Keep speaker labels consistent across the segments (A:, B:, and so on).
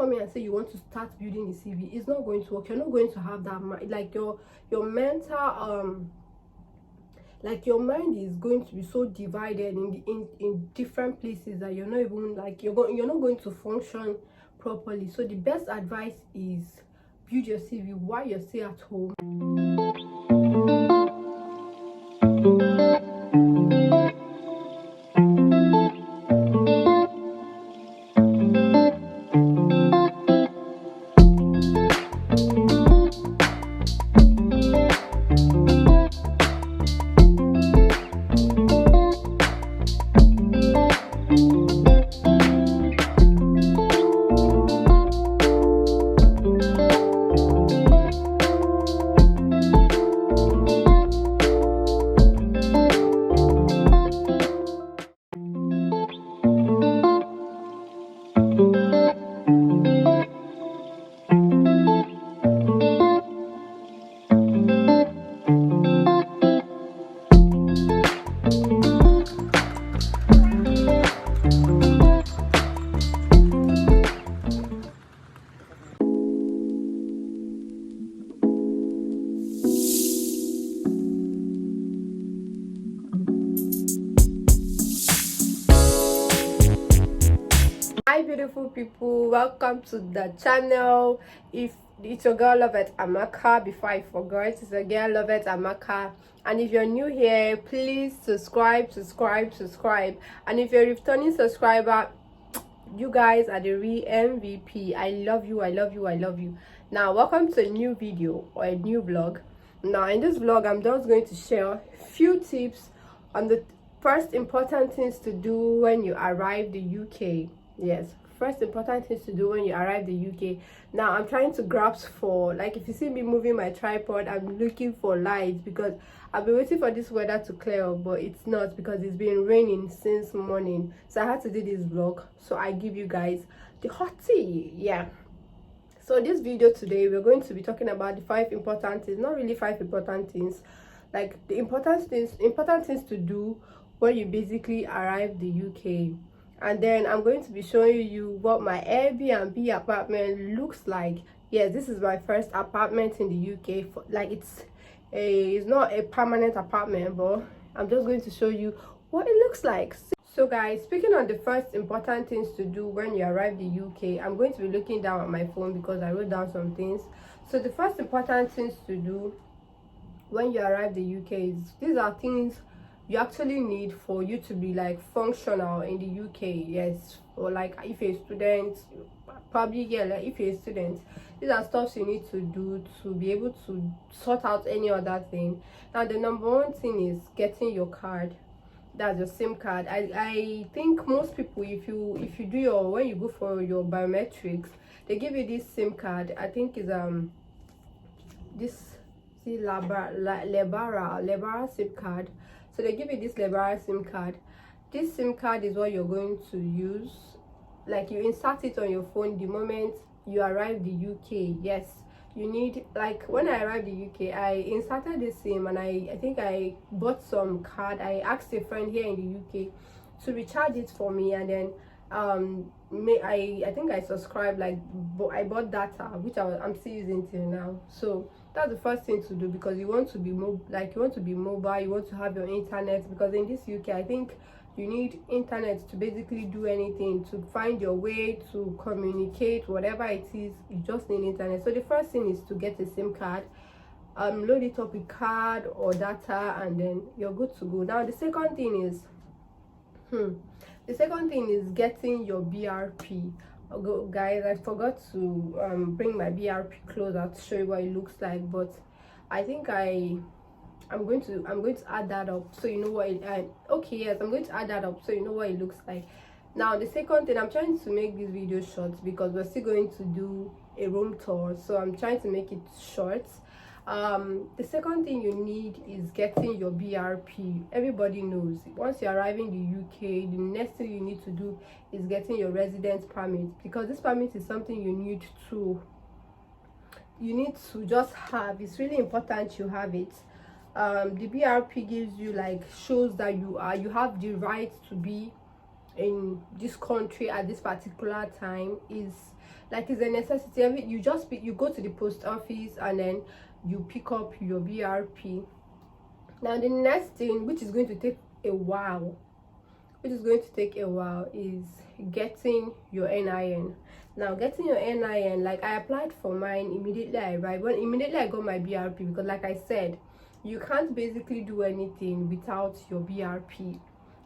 A: come here and say you want to start building a CV, it's not going to work. You're not going to have that like your mental like your mind is going to be so divided in different places that you're not even like you're not going to function properly. So the best advice is build your CV while you're still at home. Hi beautiful people, welcome to the channel. If it's your girl Lovett Amaka, before I forgot, it's your girl Lovett Amaka, and if you're new here, please subscribe. And if you're a returning subscriber, you guys are the real MVP. I love you. Now welcome to a new video or a new vlog. Now in this vlog, I'm just going to share a few tips on the first important things to do when you arrive the UK. Yes, first important things to do when you arrive the UK. Now I'm trying to grasp for, like, if you see me moving my tripod, I'm looking for lights because I've been waiting for this weather to clear up, but it's not because it's been raining since morning. So I had to do this vlog, so I give you guys the hot tea. Yeah, so this video today, we're going to be talking about the 5 important things, not really 5 important things, like the important things to do when you basically arrive the UK. And then I'm going to be showing you what my Airbnb apartment looks like. Yes, this is my first apartment in the UK. Like it's not a permanent apartment, but I'm just going to show you what it looks like. So guys, speaking on the first important things to do when you arrive the UK, I'm going to be looking down at my phone because I wrote down some things. So the first important things to do when you arrive the UK is, these are things you actually need for you to be like functional in the UK. Yes, or like if you're a student, probably, yeah, like if you're a student, these are stuff you need to do to be able to sort out any other thing. Now the number one thing is getting your card. That's your SIM card. I think most people, if you do your, when you go for your biometrics, they give you this SIM card. I think is this Lebara SIM card. So they give you this Lebara SIM card. This SIM card is what you're going to use. Like, you insert it on your phone the moment you arrive the UK. Yes, you need, like, when I arrived the UK, I inserted this SIM, and I think I bought some card. I asked a friend here in the UK to recharge it for me, and then I think I subscribed, like, I bought data, which I'm still using till now. So that's the first thing to do, because you want to be mobile, you want to have your internet, because in this UK I think you need internet to basically do anything, to find your way, to communicate, whatever it is, you just need internet. So the first thing is to get a SIM card, load it up with card or data, and then you're good to go. Now the second thing is getting your BRP. Guys, I forgot to bring my BRP closer to show you what it looks like, but I think I'm going to add that up so you know what it okay, yes, I'm going to add that up so you know what it looks like. Now the second thing, I'm trying to make this video short because we're still going to do a room tour, so I'm trying to make it short. The second thing you need is getting your BRP. Everybody knows once you arrive in the UK, the next thing you need to do is getting your residence permit, because this permit is something you need to just have. It's really important you have it. The BRP gives you, like, shows that you have the right to be in this country at this particular time is like it's a necessity. You just you go to the post office and then you pick up your BRP. Now the next thing, which is going to take a while, is getting your NIN. Now getting your NIN, like I applied for mine immediately I arrived. Well, immediately I got my BRP, because like I said, you can't basically do anything without your BRP.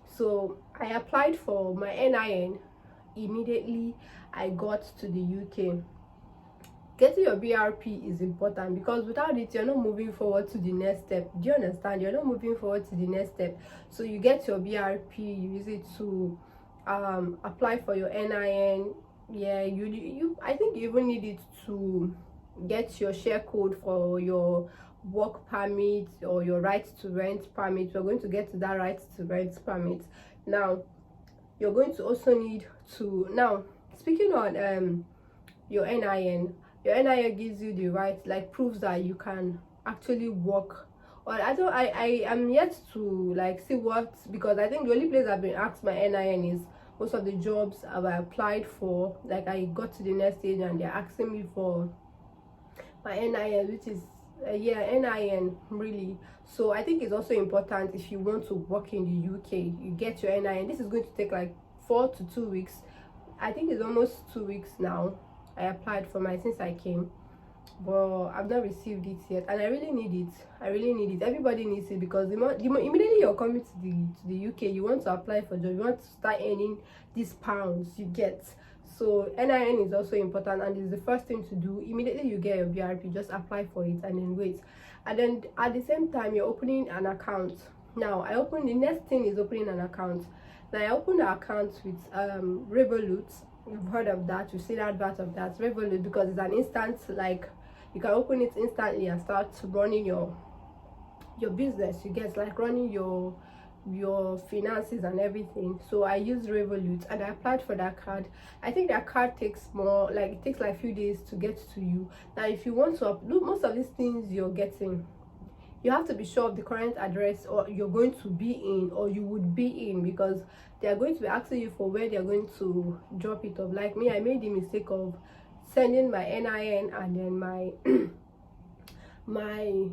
A: So I applied for my NIN immediately I got to the UK. Getting your BRP is important, because without it you're not moving forward to the next step. Do you understand? You're not moving forward to the next step. So you get your BRP, you use it to apply for your NIN. Yeah, you I think you even need it to get your share code for your work permit or your right to rent permit. We're going to get to that right to rent permit. Now you're going to also need to, now speaking on your NIN, your NIN gives you the right, like proves that you can actually work. Or I am yet to like see what, because I think the only place I've been asked my NIN is most of the jobs I've applied for. Like I got to the next stage and they're asking me for my NIN, which is NIN really. So I think it's also important, if you want to work in the UK, you get your NIN. This is going to take like 4 to 2 weeks. I think it's almost 2 weeks now. I applied for mine since I came, but I've not received it yet, and I really need it. Everybody needs it, because immediately you're coming to the UK, you want to apply for job, you want to start earning these pounds you get. So NIN is also important, and it's the first thing to do. Immediately you get your BRP, just apply for it and then wait. And then at the same time you're opening an account. Now the next thing is opening an account. Now I opened an account with Revolut. You've heard of that, you've seen advert of that, Revolut, because it's an instant, like you can open it instantly and start running your business. You get, like running your finances and everything. So I used Revolut and I applied for that card. I think that card takes more, like it takes like a few days to get to you. Now if you want to upload most of these things you're getting, you have to be sure of the current address or you're going to be in, or you would be in, because they are going to be asking you for where they're going to drop it off. Like me, I made the mistake of sending my NIN and then my my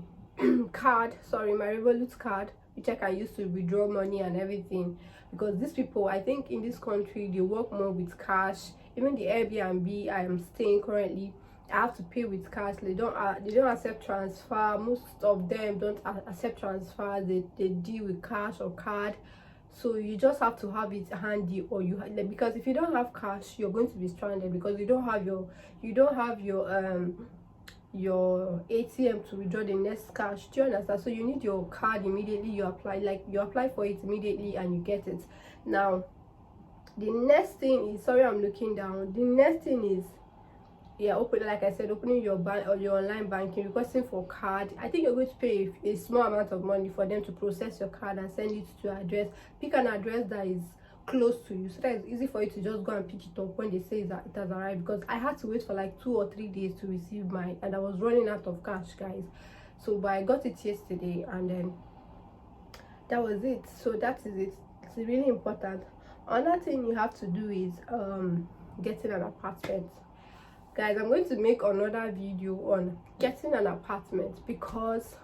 A: card, sorry, my Revolut card, which I can use to withdraw money and everything. Because these people, I think in this country, they work more with cash. Even the Airbnb I am staying currently, I have to pay with cash. They don't accept transfer. Most of them don't accept transfer. They deal with cash or card. So you just have to have it handy, or because if you don't have cash, you're going to be stranded, because you don't have your ATM to withdraw the next cash. Do you understand? So you need your card immediately. You apply for it immediately and you get it. Now the next thing is, sorry I'm looking down, the next thing is, yeah, like I said, opening your bank or your online banking, requesting for card. I think you're going to pay a small amount of money for them to process your card and send it to your address. Pick an address that is close to you, so that it's easy for you to just go and pick it up when they say that it has arrived, because I had to wait for like 2 or 3 days to receive mine, and I was running out of cash, guys. So but I got it yesterday, and then that was it. So that is it. It's really important. Another thing you have to do is getting an apartment. Guys, I'm going to make another video on getting an apartment, because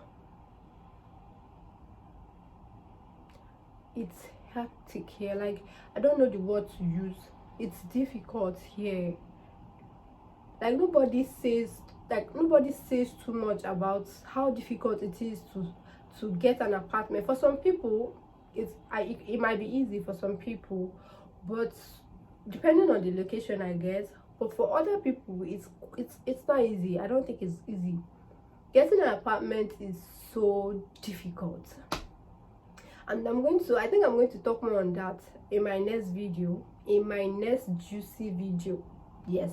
A: it's hectic here. Like, I don't know the word to use. It's difficult here. Like nobody says too much about how difficult it is to get an apartment. For some people it might be easy for some people, but depending on the location, I guess. But for other people, it's not easy. I don't think it's easy. Getting an apartment is so difficult, and I think I'm going to talk more on that in my next video, in my next juicy video. Yes,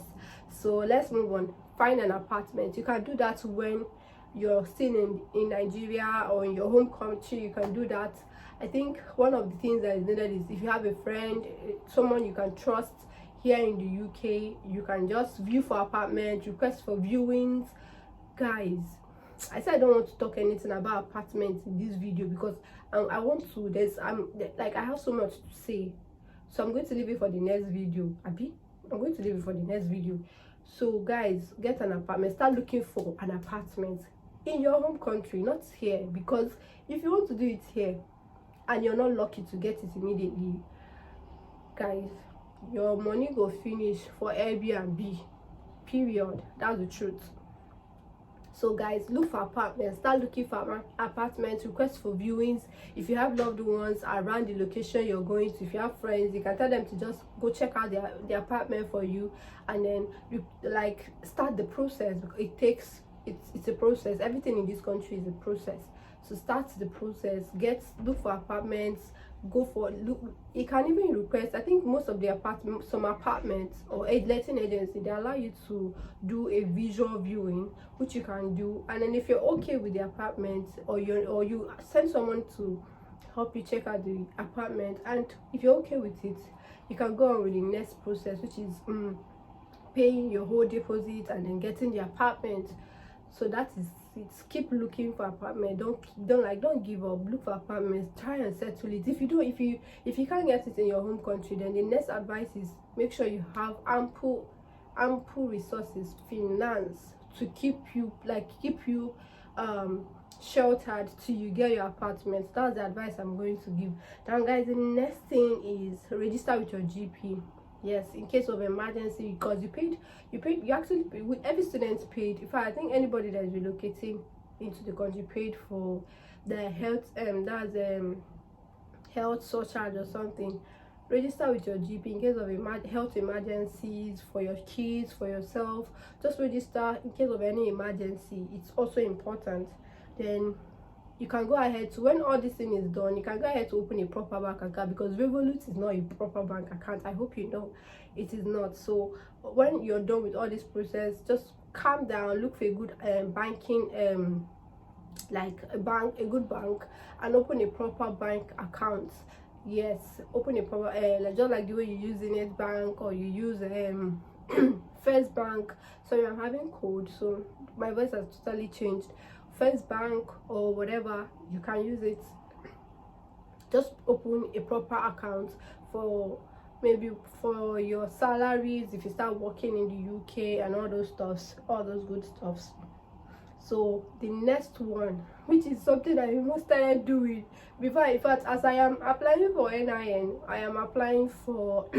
A: so let's move on. Find an apartment. You can do that when you're still in Nigeria or in your home country. You can do that. I think one of the things that is needed is if you have a friend, someone you can trust here in the UK, you can just view for apartments, request for viewings. Guys, I said I don't want to talk anything about apartments in this video, because I want to, I have so much to say. so I'm going to leave it for the next video. I'm going to leave it for the next video. So guys, get an apartment. Start looking for an apartment in your home country, not here, because if you want to do it here and you're not lucky to get it immediately, guys, your money go finish for Airbnb, period. That's the truth. So guys, look for apartments. Start looking for apartments. Request for viewings. If you have loved ones around the location you're going to, if you have friends, you can tell them to just go check out the apartment for you, and then you like start the process. It's a process. Everything in this country is a process. So start the process. Look for apartments. You can even request. I think most of the some apartments or letting agency, they allow you to do a visual viewing, which you can do. And then if you're okay with the apartment, or you send someone to help you check out the apartment, and if you're okay with it, you can go on with the next process, which is paying your whole deposit and then getting the apartment. So that is it. Keep looking for apartment. Don't give up. Look for apartments. Try and settle it. If you can't get it in your home country, then the next advice is make sure you have ample resources, finance, to keep you sheltered till you get your apartment. That's the advice I'm going to give. Now guys, the next thing is register with your GP. Yes, in case of emergency, because you actually paid, with every student paid. In fact, I think anybody that is relocating into the country paid for the health health surcharge or something. Register with your GP in case of health emergencies, for your kids, for yourself. Just register in case of any emergency. It's also important. Then you can go ahead to, when all this thing is done, you can go ahead to open a proper bank account, because Revolut is not a proper bank account. I hope you know it is not. So when you're done with all this process, just calm down, look for a good banking like a good bank, and open a proper bank account. Yes, open a proper just like the way you use Net Bank, or you use First Bank. Sorry, I'm having cold, so my voice has totally changed. First Bank or whatever, you can use it. Just open a proper account for maybe for your salaries if you start working in the UK and all those good stuffs. So the next one, which is something I even started doing before, in fact, as I am applying for NIN, I am applying for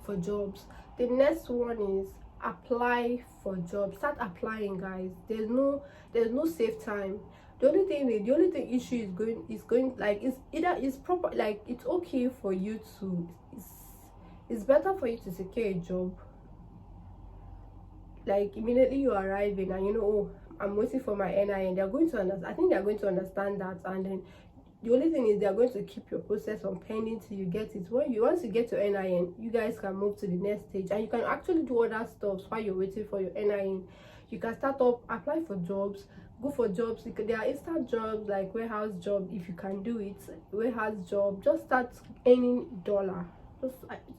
A: for jobs. The next one is apply for jobs. Start applying, guys. There's no safe time. The only thing issue is going like, it's proper, like it's okay for you to, it's better for you to secure a job like immediately you arriving, and oh, I'm waiting for my NIN. They're going to understand. I think they're going to understand that, and then the only thing is they're going to keep your process on pending till you get it. Once you get your NIN, you guys can move to the next stage, and you can actually do other stuff while you're waiting for your NIN. You can apply for jobs, go for jobs. There are instant jobs like warehouse job. If you can do it, warehouse job, just start earning dollar.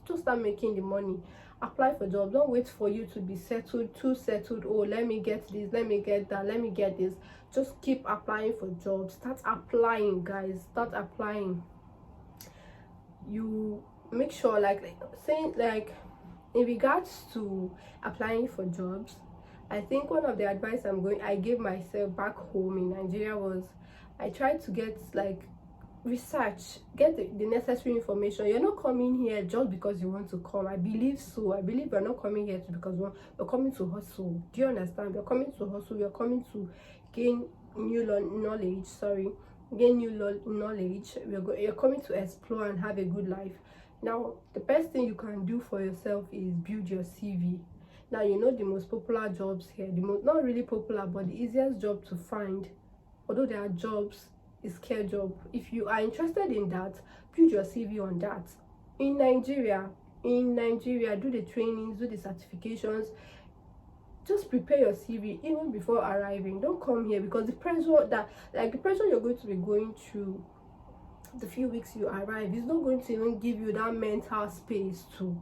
A: Just start making the money. Apply for jobs. Don't wait for you to be too settled. Oh, let me get this, let me get that, let me get this. Just keep applying for jobs. Start applying, guys. Start applying. You make sure, like in regards to applying for jobs, I think one of the advice I gave myself back home in Nigeria was, I tried to get research, get the necessary information. You're not coming here just because you want to come. I believe we're not coming here because we're coming to hustle. Do you understand? We're coming to hustle. We're coming to gain new knowledge. You're coming to explore and have a good life. Now, the best thing you can do for yourself is build your CV. Now, the most popular jobs here, not really popular, but the easiest job to find, although there are jobs, is care job. If you are interested in that, build your CV on that. In Nigeria, do the trainings, do the certifications. Just prepare your CV even before arriving. Don't come here, because the pressure you're going to be going through the few weeks you arrive is not going to even give you that mental space to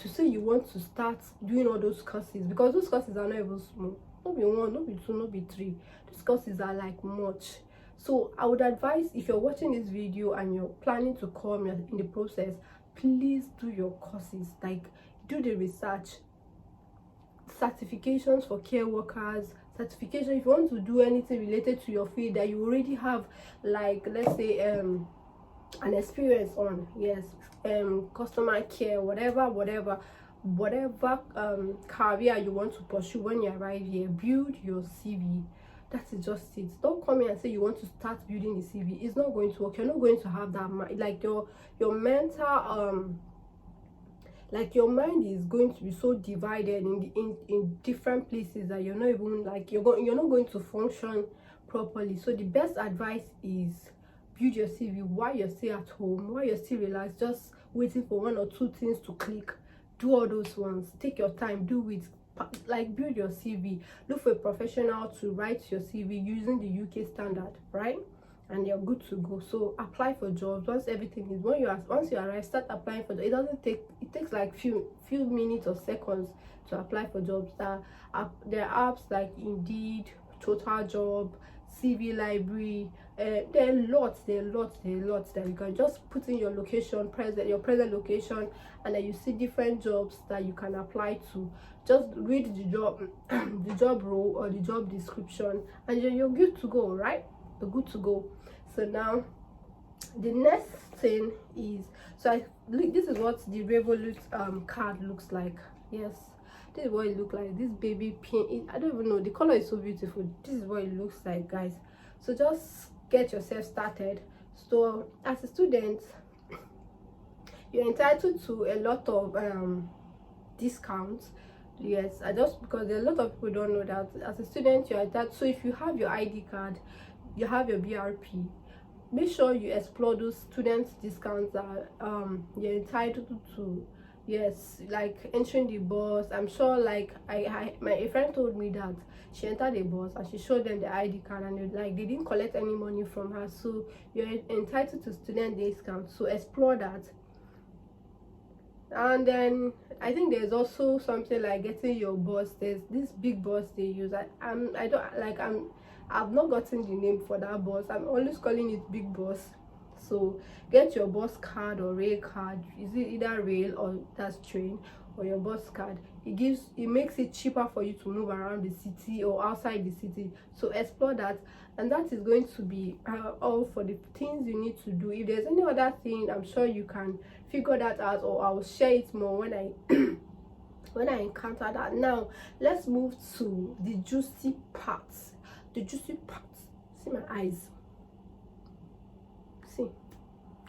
A: say you want to start doing all those courses, because those courses are not even small. Not be one, not be two, not be three. These courses are like much. So I would advise, if you're watching this video and you're planning to come, you're in the process, please do your courses, like do the research, certifications for care workers, certification if you want to do anything related to your field that you already have, like let's say an experience on. Yes, customer care, whatever career you want to pursue. When you arrive here, build your CV. That is just it. Don't come here and say you want to start building the CV. It's not going to work. You're not going to have that like your mental like your mind is going to be so divided in different places that you're not even like you're not going to function properly. So the best advice is build your CV while you're still at home, while you're still relaxed, just waiting for one or two things to click. Do all those ones. Take your time, do it. Like build your CV. Look for a professional to write your CV using the UK standard, right? And you're good to go. So apply for jobs. Once everything is, once you arrive, start applying for it. It takes like few minutes or seconds to apply for jobs. There are apps like Indeed, Total Job, CV Library. There are lots that you can just put in your location, your present location, and then you see different jobs that you can apply to. Just read the job the job role or the job description, and you're good to go, right? You're good to go. So now the next thing is, this is what the Revolut card looks like. Yes, this is what it looks like. This baby pin, I don't even know, the color is so beautiful. This is what it looks like, guys. So just get yourself started. So as a student, you're entitled to a lot of discounts. Yes, just because there are a lot of people don't know that as a student you're entitled. So if you have your ID card, you have your BRP, make sure you explore those student discounts that you're entitled to. Yes, like entering the bus. I'm sure, like my friend told me that she entered the bus and she showed them the ID card, and they didn't collect any money from her. So you're entitled to student discount, so explore that. And then I think there's also something like getting your bus. There's this big bus they use. I've not gotten the name for that bus. I'm always calling it big bus. So get your bus card or rail card. Is it either rail or that's train, or your bus card? It makes it cheaper for you to move around the city or outside the city. So explore that, and that is going to be all for the things you need to do. If there's any other thing, I'm sure you can figure that out, or I'll share it more when I when I encounter that. Now let's move to the juicy parts. The juicy parts. See my eyes. See,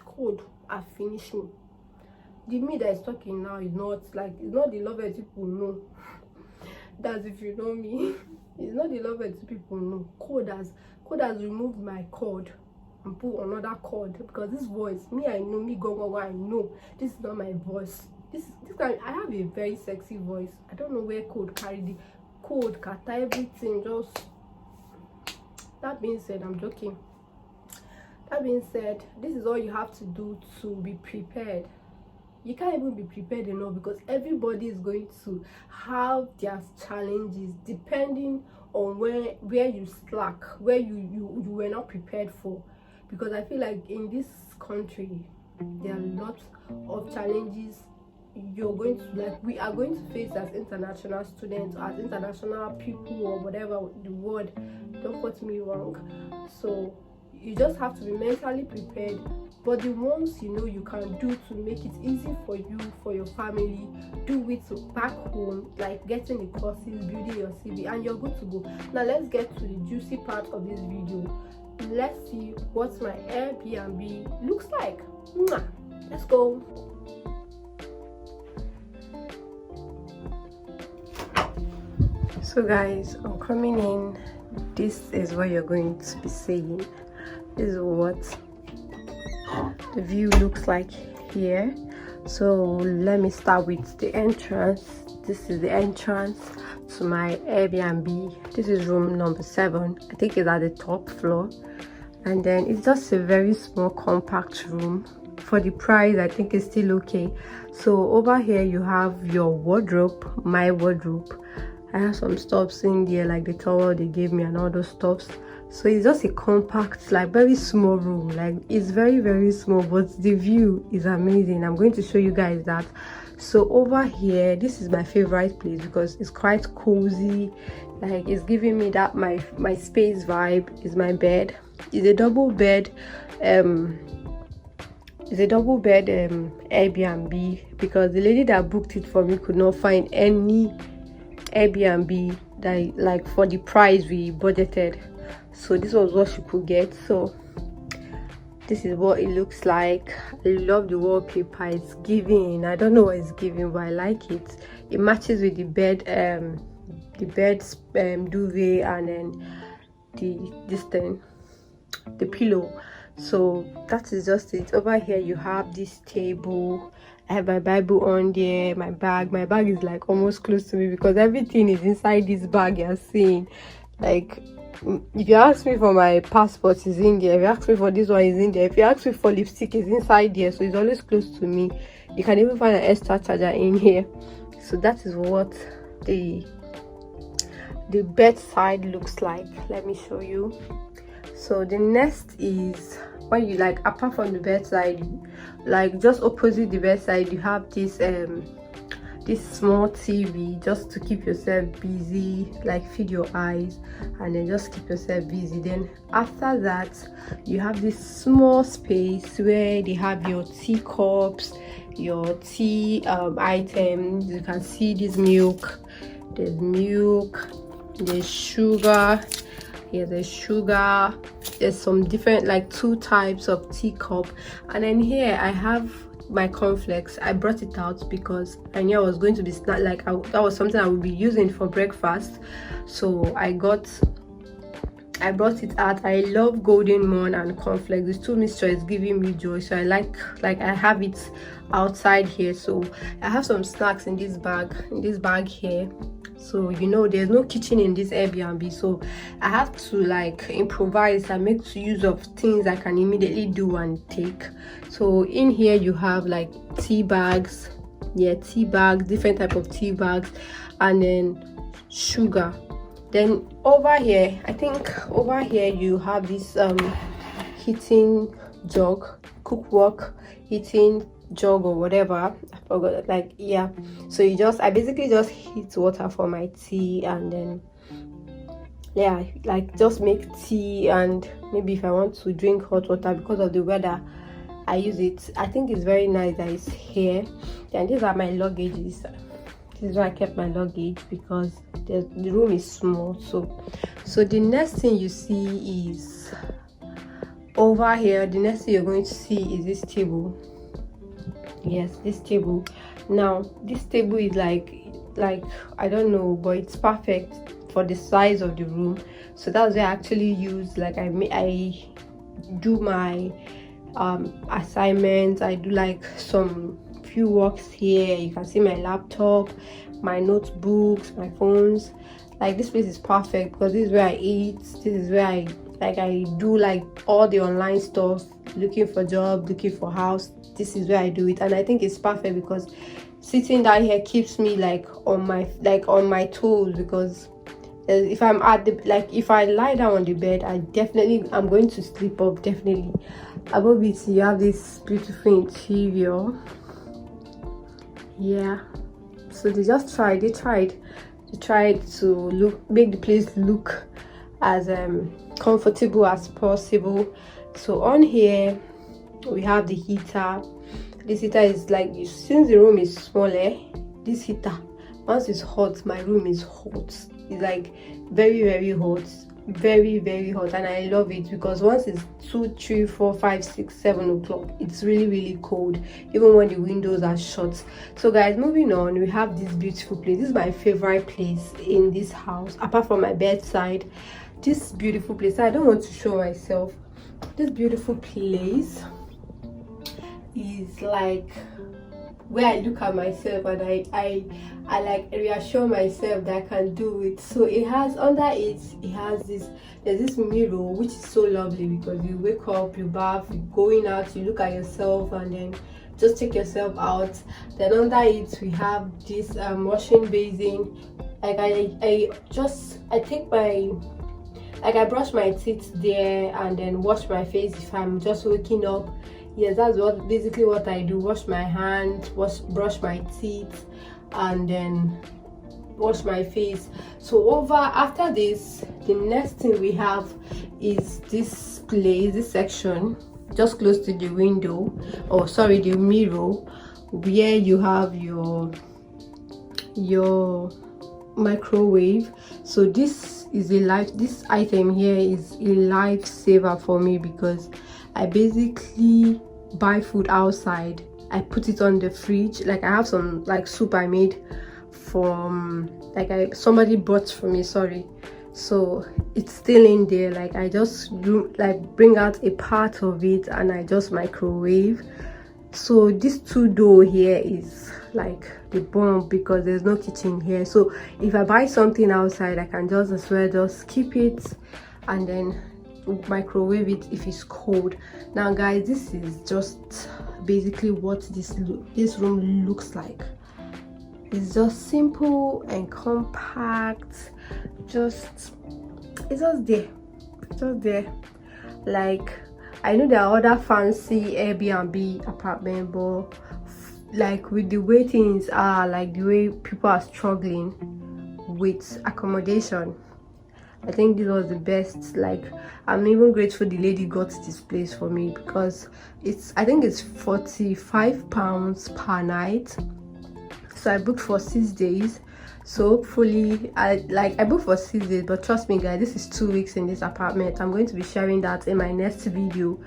A: cold have finished me. The me that is talking now is it's not the lovers people know. That's if you know me. It's not the lovers people know. Cold has removed my cord and put another cord, because this voice, I know this is not my voice. This kind, I have a very sexy voice. I don't know where cold carried the cold, kata, everything. Just that being said, I'm joking. That being said, this is all you have to do to be prepared. You can't even be prepared enough, because everybody is going to have their challenges depending on where you slack, where you were not prepared for. Because I feel like in this country there are lots of challenges we are going to face as international students, as international people, or whatever the word, don't quote me wrong. So you just have to be mentally prepared, but the ones you can do to make it easy for you, for your family, do it back home, like getting the courses, building your CV, and you're good to go. Now let's get to the juicy part of this video. Let's see what my Airbnb looks like. Let's go. So guys, I'm coming in. This is what you're going to be seeing. This is what the view looks like here. So let me start with the entrance. This is the entrance to my Airbnb. This is room number 7. I think it's at the top floor, and then it's just a very small compact room. For the price, I think it's still okay. So over here you have your wardrobe, my wardrobe. I have some stuffs in there, like the towel they gave me and all those stuffs. So it's just a compact, like very small room. Like it's very, very small, but the view is amazing. I'm going to show you guys that. So over here, this is my favorite place because it's quite cozy. Like it's giving me that my space vibe. Is my bed. It's a double bed. It's a double bed Airbnb, because the lady that booked it for me could not find any Airbnb that like for the price we budgeted. So this was what she could get. So this is what it looks like. I love the wallpaper. It's giving, I don't know what it's giving, but I like it. It matches with the bed duvet, and then the pillow. So that is just it. Over here you have this table. I have my Bible on there, my bag is like almost close to me because everything is inside this bag you're seeing. Like if you ask me for my passport, is in there. If you ask me for this one, is in there. If you ask me for lipstick, is inside there. So it's always close to me. You can even find an extra charger in here. So that is what the bedside looks like. Let me show you. So the next is when you like, apart from the bedside, like just opposite the bedside, you have this this small TV just to keep yourself busy, like feed your eyes and then just keep yourself busy. Then after that you have this small space where they have your teacups, your tea items. You can see this milk, there's sugar. Here's the sugar. There's some different, like 2 types of teacup. And then here I have my cornflakes. I brought it out because I knew I was going to be that was something I would be using for breakfast. So I brought it out. I love golden morn and cornflakes. These 2 mixture is giving me joy, so I like I have it outside here. So I have some snacks in this bag here. So you know there's no kitchen in this Airbnb, so I have to like improvise and make use of things I can immediately do and take. So in here you have like tea bags, different type of tea bags, and then sugar. Then over here, I think over here you have this heating jug, cookwok heating jug or whatever. I forgot, like, yeah. So I basically just heat water for my tea, and then yeah, like just make tea, and maybe if I want to drink hot water because of the weather, I use it. I think it's very nice that it's here. And these are my luggages. This is where I kept my luggage because the room is small. So the next thing you see is over here. The next thing you're going to see is this table. Yes, this table. Now this table is like I don't know, but it's perfect for the size of the room. So that's where I actually use, like, I do my assignments. I do like some few works here. You can see my laptop, my notebooks, my phones. Like this place is perfect because this is where I eat. This is where I do like all the online stuff, looking for job, looking for house. This is where I do it, and I think it's perfect because sitting down here keeps me like on my toes. Because if I'm if I lie down on the bed, I'm going to sleep up definitely. Above it you have this beautiful interior. Yeah, so they tried to make the place look as comfortable as possible. So on here we have the heater. This heater is like, since the room is smaller, this heater, once it's hot, my room is hot. It's like very, very hot, very, very hot, and I love it because once it's 2, 3, 4, 5, 6, 7 o'clock, it's really, really cold even when the windows are shut. So guys, moving on, we have this beautiful place. This is my favorite place in this house apart from my bedside. This beautiful place, I don't want to show myself. This beautiful place is like where I look at myself and I like reassure myself that I can do it. So it has, under it has there's this mirror, which is so lovely because you wake up, you bath, you going out, you look at yourself and then just check yourself out. Then under it we have this washing basin. Like I Like I brush my teeth there and then wash my face if I'm just waking up. Yes, that's what basically what I do. Wash my hands, brush my teeth, and then wash my face. So after this, the next thing we have is this place, this section just close to the window, or sorry, the mirror, where you have your microwave. So this item here is a lifesaver for me, because I basically buy food outside, I put it on the fridge. Like I have some like soup I made from somebody bought for me, sorry, so it's still in there. Like I just bring out a part of it and I just microwave. So this 2-door here is like the bomb, because there's no kitchen here. So if I buy something outside, I can just as well just keep it and then microwave it if it's cold. Now guys, this is just basically what this room looks like. It's just simple and compact. It's just there. Like I know there are other fancy Airbnb apartment, but like with the way things are, like the way people are struggling with accommodation, I think this was the best. Like I'm even grateful the lady got this place for me, because I think it's £45 per night. So I booked for 6 days. So hopefully I booked for 6 days, but trust me guys, this is 2 weeks in this apartment. I'm going to be sharing that in my next video,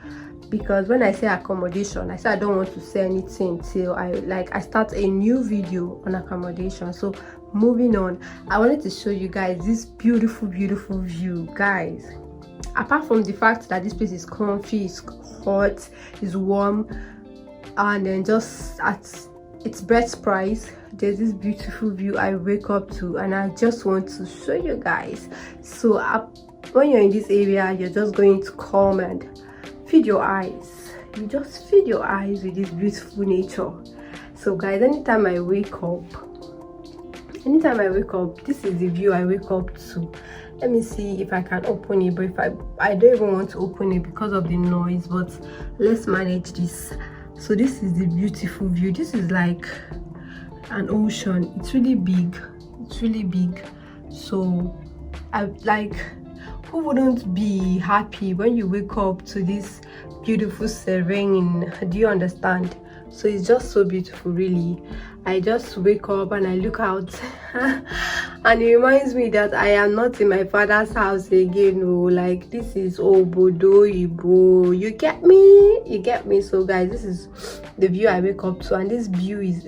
A: because when I say accommodation, I say I don't want to say anything till I start a new video on accommodation. So moving on, I wanted to show you guys this beautiful view, guys. Apart from the fact that this place is comfy, it's hot, it's warm, and then just at its best price, there's this beautiful view I wake up to, and I just want to show you guys. So when you're in this area, you're just going to come and feed your eyes. You just feed your eyes with this beautiful nature. So guys, anytime I wake up, this is the view I wake up to. Let me see if I can open it, but if I don't even want to open it because of the noise, but let's manage this. So this is the beautiful view. This is like an ocean. It's really big. So who wouldn't be happy when you wake up to this beautiful serene? Do you understand? So it's just so beautiful, really. I just wake up and I look out and it reminds me that I am not in my father's house again. Oh, like this is Obodo Ibo. You get me? So guys, this is the view I wake up to, and this view is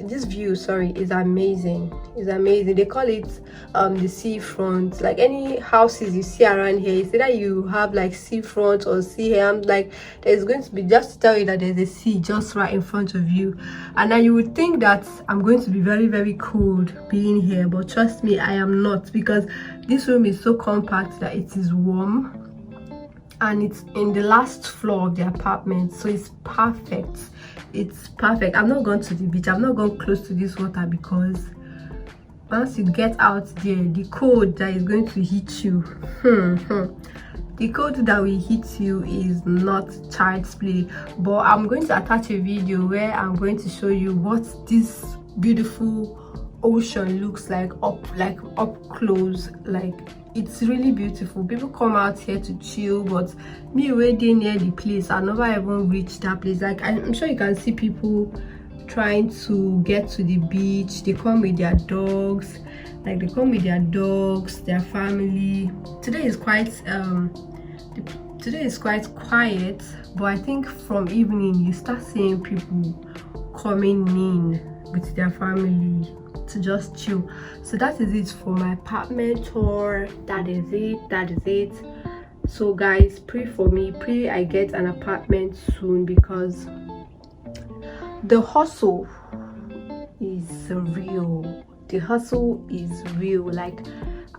A: amazing. It's amazing. They call it the seafront. Like any houses you see around here, it's either you have like seafront or sea here. Like there's going to be, just to tell you that there's a sea just right in front of you, and now you would think that I'm going to be very cold being here, but trust me, I am not, because this room is so compact that it is warm, and it's in the last floor of the apartment, so it's perfect. I'm not going to the beach, I'm not going close to this water, because once you get out there, the cold that is going to hit you, the cold that will hit you is not child's play. But I'm going to attach a video where I'm going to show you what this beautiful ocean looks like up close. Like it's really beautiful. People come out here to chill, but me waiting near the place, I never even reached that place. Like I'm sure you can see people trying to get to the beach. They come with their dogs, their family. Today is quite quiet, but I think from evening you start seeing people coming in with their family to just chill. So that is it for my apartment tour. That is it. So guys, pray for me, pray I get an apartment soon, because the hustle is real. Like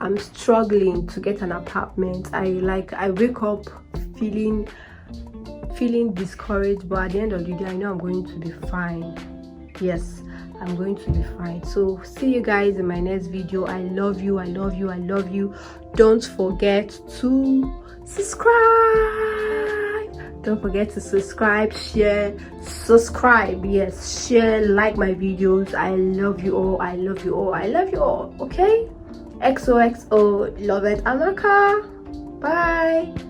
A: I'm struggling to get an apartment. I wake up feeling discouraged, but at the end of the day I know I'm going to be fine. Yes, I'm going to be fine. So see you guys in my next video. I love you, I love you, I love you. Don't forget to subscribe. Don't forget to subscribe, share, subscribe, yes, share, like my videos. I love you all, I love you all, I love you all. Okay, XOXO, love it, Amaka. Bye.